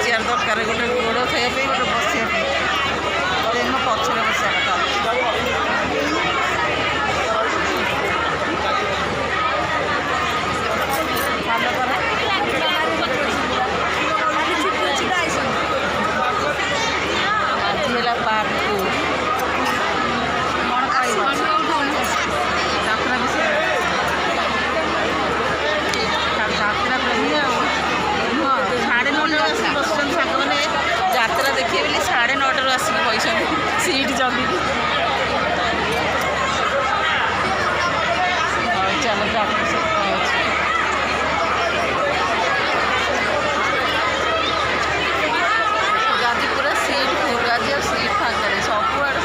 Chair दरकार गोटे गोड़ खाइए गोटे बसापी ट्रेन पचर बसा कथा पार्क साढ़े 9 आसिक बस सांग मैंने यात्रा देखिए बोली 9:30 आसिक पैसा सीट जगि चलो गाजी पूरा सीट फुल गाजी और सीट फाँक सबुआड़े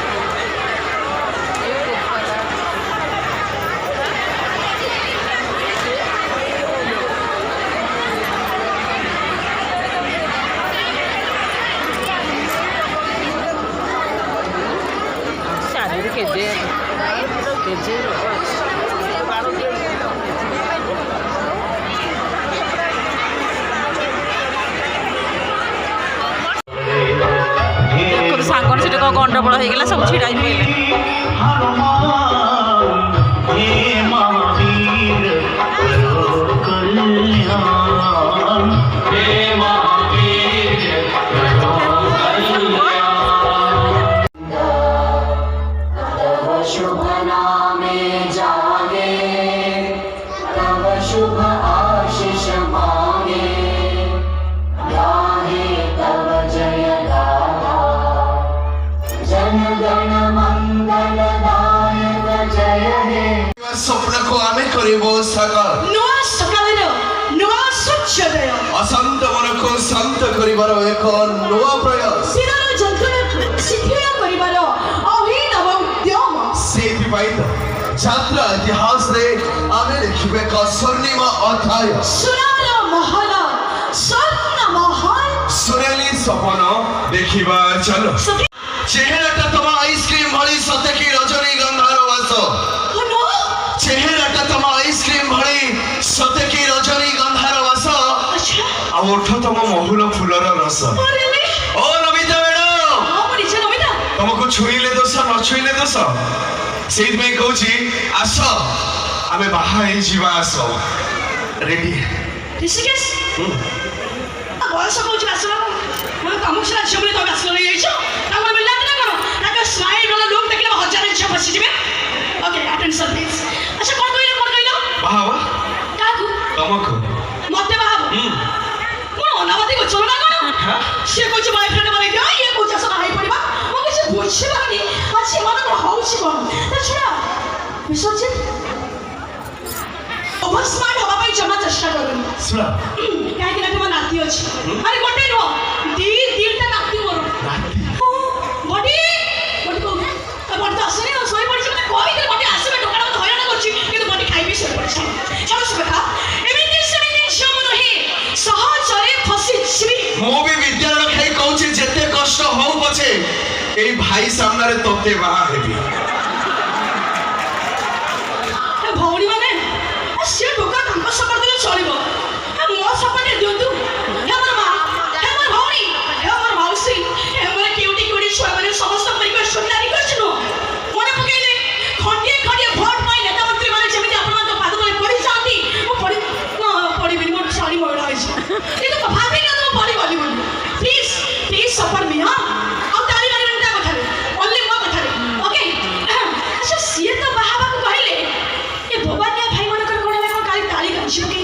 केजे सांगन से गंडगोल होगा सब छिड़ा शुभ नामे जागे तब शुभ आशीष मांगे गाहे तब जय गाथा जन गण मंगल दायक जय हे स्वप्न को आमे करिबो साकार नुआ सकालेर नुआ सूर्योदय अशांत मन को शांत करिबार एक नुआ प्रयास सिरर जंतुर शिथिल करिबार अभिनव उद्यम छात्र इतिहास रे आमे लिखिबे का स्वर्णिम अध्याय सुनार महल स्वर्ण महल सुनेली सपन देखिबा चलो चेहराटा तमा आइसक्रीम भली सते की रजनीगंधार वास चेहराटा तमा आइसक्रीम भली सते की रजनीगंधार वास आ ओठ तम महुल फूलर रस ओ नमिता मैडम तुमको छुईले दोष न छुईले दोष से कहूँ आस आम बाहर जीवा आस रेडी ऋषिकेश बयस कौन आसला कम से झील बोली तुम आसल नहीं मिलना ना कौन स्माइल वाला लोग देखले 1000 झील बसी जी ओके अटेंशन प्लीज अच्छा कौन कहलो बाहावा काकू तुमको मते बाहाबो कौन अनावती को चलो ना कौन से कुछ बॉयफ्रेंड बने दियो ये कुछ आस हाई पड़िबा मो किछ बुझी बानी अच्छे मन को होउछि कोन छुड़ा विसर्जित ओवर स्मार्ट होबा पई जमा चेष्टा करनी सुना काहे कि तुम नाती अछि अरे गोटे नो दीटा नाती मोर नाती बडी बडी को बडी तो असने सोई पड़ी मते कोइ दिल बडी आसे टोकाडा मते हयरान करछि किंतु बडी खाइबी सोई पड़ी चलो सब खा एमिति सुनिनि जम नहि सहजरे फसी छिबी मो भी विद्यालय खाई कहूँ जेते कष्ट हो पछे ए भाई सामने रे तोते बाहा हेबी भौणी माने से टोका तांको सपर दिले चलिबो मो सपटे दियंतु हे मोर मां हे मोर भौणी हे मोर मौसी हे मोर क्यूटी क्यूटी छुआ माने समस्त परिवार सुनारी करछनो मने पकेले खंडिए खंडिए भोट पाई नेता मंत्री माने जेमिति आपण मान पाद तले पड़ी जाती मो पड़ी पड़ी बिन मोर सारी मोड़ आइ छै ए तो भाभी ना तो पड़ी वाली बोल प्लीज प्लीज सपर मी हां अब ताली मारी बनता कथा ओनली मो कथा ओके अच्छा सिए तो बाहाबा को कहले ए भवानिया भाई मन कर कोने को काली ताली गंछि के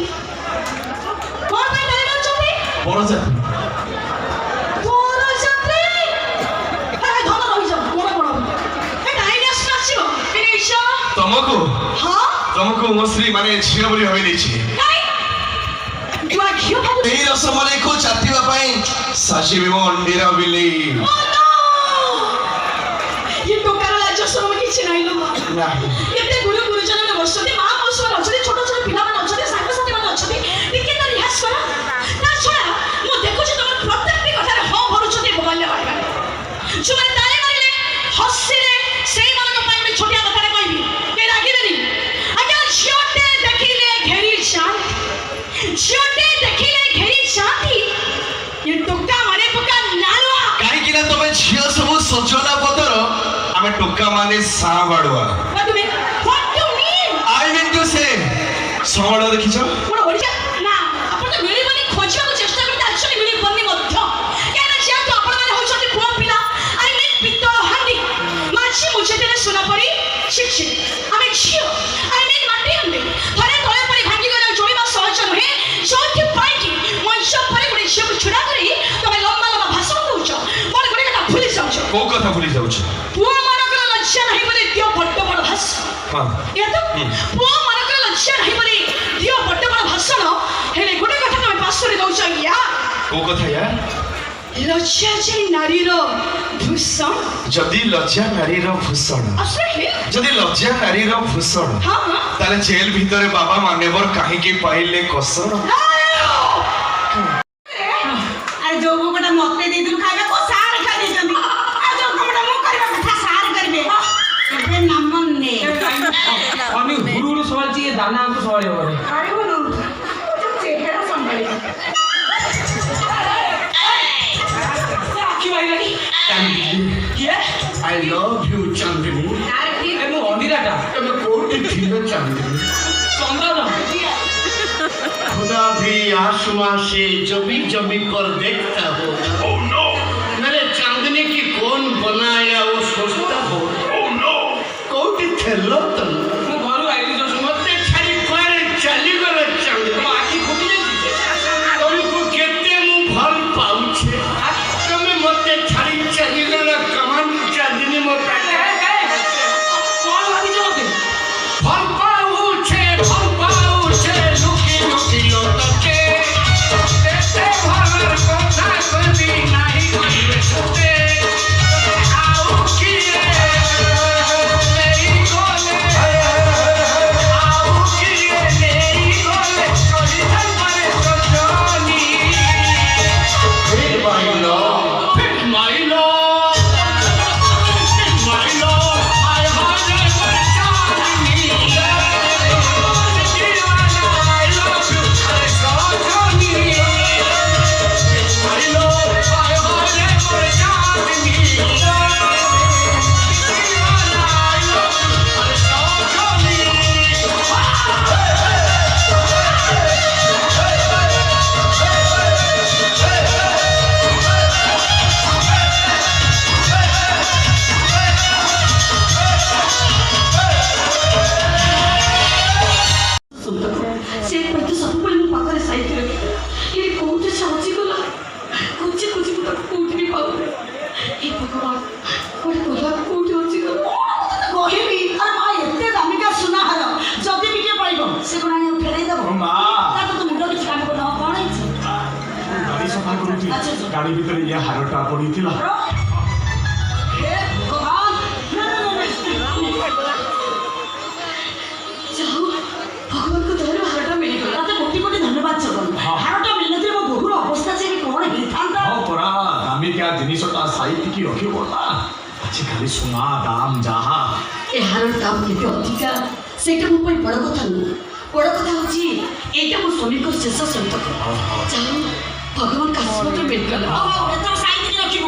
कोन भाई ताली गंछ छथि बड़ जाति बड़ जाति अरे धन रहि जा कोन कोन ए डाइनेस नाचियो ए इशा तुमको हां तुमको मश्री माने झियो बोली होई दैछि तू आ घियो खाबो एही रसमलाई को चाटिबा पई साशी बिमो अंडीरा बिली ये टोकार लाज शरम किछि नाही लो नाही एते गुरु गुरुजन ने बसती मां बसवा अछते छोट छोट पिला मन अछते साथ साथी मन अछते टिके त रिहास करा ता छोड़ा मो देखु छी तुम प्रत्येक कथा रे हो भरु छते बोलले भाई जो माने ताले मारिले हसिले सेई मन को पाई छोटिया कथा रे कहबी के रागिबेनी आज्ञा छोटे देखिले घेरी शांति छोटे देखिले घेरी शांति ये टोका ଟଙ୍କା ମାନେ ସାବାଡୁଆ। What do you mean? What do you mean? I mean to say ସମ୍ବଳ ଦେଖିଛ? ମୋର ଓଡ଼ିଶା ନା ଆପଣ ତ ମିଳିବନି ଖୋଜିବାକୁ ଚେଷ୍ଟା କରିତେ ଆକ୍ଚୁଆଲି ମିଳିବନି ମଧ୍ୟ କାହିଁକିନା ଯେହେତୁ ଆପଣମାନେ ହେଉଛନ୍ତି ପୁଅ ପିଲା ଆଇ ମିନ୍ ପିତ୍ତଳ ହାଣ୍ଡି ମାଛି ମୁଛିଦେଲେ ସୁନା ପରି ଶିକ୍ଷିତ ଆମେ ଝିଅ ଆଇ ମିନ୍ ମାଟି ହାଣ୍ଡି ଥରେ ତଳେ ପରି ଭାଙ୍ଗିଗଲେ ଯୋଡ଼ିବା ସହଜ ନୁହେଁ ଯୋଉଥିପାଇଁ କି ମଣିଷ ପରେ ଗୋଟେ ଝିଅକୁ ଛିଡ଼ା କରି ତମେ ଲମ୍ବା ଲମ୍ବା ଭାଷଣ ଦଉଛ ମୋର ଗୋଟେ କଥା ଭୁଲି ଯାଉଛ କୋଉ କଥା ଭୁଲି ଯାଉଛ? ପୁଅମାନଙ୍କର ଲଜ୍ଜା ନାହିଁ ବୋଲି ଦିଅ ବଡ଼ ବଡ଼ ଭାଷଣ ହଁ ଏହା ତ ପୁଅମାନଙ୍କର ଲଜ୍ଜା ନାହିଁ ବୋଲି ଦିଅ ବଡ଼ ବଡ଼ ଭାଷଣ ହେଲେ ଗୋଟେ କଥା ତମେ ପାଶରେ ଦଉଛ ୟା କୋଉ କଥା ୟାର? ଲଜ୍ଜା ଯେ ନାରୀର ଭୂଷଣ ଯଦି ଲଜ୍ଜା ନାରୀର ଭୂଷଣ ଆଶ୍ରୟ ଯଦି ଲଜ୍ଜା ନାରୀର ଭୂଷଣ ହଁ ହଁ ତାହେଲେ ଜେଲ ଭିତରେ ବାବା ମାନ୍ୟବର କାହିଁକି ପାଇଲେ କଷଣ? ଆରେ ଯୋଉ ଭୋଗଟା ମତେ ଦେଇଥିଲୁ ଖାଇବାକୁ ସାର୍ ଖାଇ ଦେଇଛନ୍ତି ଆଉ ଯୋଉ କାମଟା ମୁଁ କରିବା କଥା ସାର୍ କରିବେ ଏବେ ନାମ ନେ আমি ঘুরু ঘুরু সবাইছি এ দানা আমাকে সবাই হবে আরে বলো চেহারা সম্ভালি কি বাইরানি কিয়ে I love you, Chandini. আরে কি এ মো অন্দিরাটা তুমি কোটি ছিল Chandini. চন্দ্রন खुदा भी आसमां से जबी जबी कर देखता होगा। Oh no! मेरे चांदनी की कौन बनाया वो सोचता होगा। Oh no! कोटी थेलो तुम। ମୁଁ ଘରୁ ଆଇଲି ଯୋଉ मते छाड़ी कुआरे चली गले चांदनी। ମୋ ଆଖି ଫୁଟି ଯାଇଛି तुमको केते मु भल पाउछे। तुमे मते छाड़ी चली गले कमान चांदनी मो पाटे। କଣ ଭାବିଛ ମତେ भल पाउछे लुकी लुकी लोटके। तेते भलर कथा कभी नाही कहिबे सुते। आउ किए नेई गले। आउ किए नेई गले कहि धरे सजनी। फिर माइलो माइलो माइलो आय हाय पर चांदनी। दीवाना I love you अरे सजनी। माइलो आय हाय पर चांदनी। दीवाना I love you अरे सजनी। ସେ ପ୍ରତି ସବୁବେଳେ ମୋ ପାଖରେ ସାଇତି ରଖେ ହେଲେ କୋଉଠି ସେ ହଜିଗଲା ଖୋଜି ଖୋଜି ମୁଁ ତାକୁ କୋଉଠି ବି ପାଉନି ହେ ଭଗବାନ ଗୋଟେ କହିବାକୁ କୋଉଠି ହଜିଗଲା କହିବି ଆରେ ମା ଏତେ ଦାମିକା ସୁନା ହାର ଯଦି ବି କିଏ ପାଇବ ସେ କଣ ଆଣି ଫେରେଇ ଦେବ ମା ତାକୁ ତ ମୁଣ୍ଡ କିଛି କାମ କରିଦେବ କଣ ହେଇଛି ଗାଡ଼ି ସଫା କରୁଛି ଗାଡ଼ି ଭିତରେ ଇଏ ହାରଟା ପଡ଼ିଥିଲା ହେ ଭଗବାନ ନା ନା ନା ଯାଉ ଭଗବାନଙ୍କ ଦୟାରୁ ହାରଟା ମିଳିଗଲା ତତେ କୋଟି କୋଟି ଧନ୍ୟବାଦ ଜଗନ ହାରଟା ମିଳିନଥିଲେ ମୋ ବୋହୁର ଅବସ୍ଥା ଯେ କଣ ହେଇଥାନ୍ତା ହଁ ପରା ଦାମିକିଆ ଜିନିଷଟା ସାଇତିକି ରଖିବ ନା ଆଜିକାଲି ସୁନା ଦାମ ଯାହା ଏ ହାରର ଦାମ କେତେ ଅଧିକା ସେଇଟା ମୋ ପାଇଁ ବଡ଼ କଥା ନୁହଁ ବଡ଼ କଥା ହେଉଛି ଏଇଟା ମୋ ସ୍ୱାମୀଙ୍କ ଶେଷ ସନ୍ତକ ଯାଉ ଭଗବାନଙ୍କ ଆଶୀର୍ବାଦ ମିଳିଗଲା ଏଥର ସାଇତିକି ରଖିବ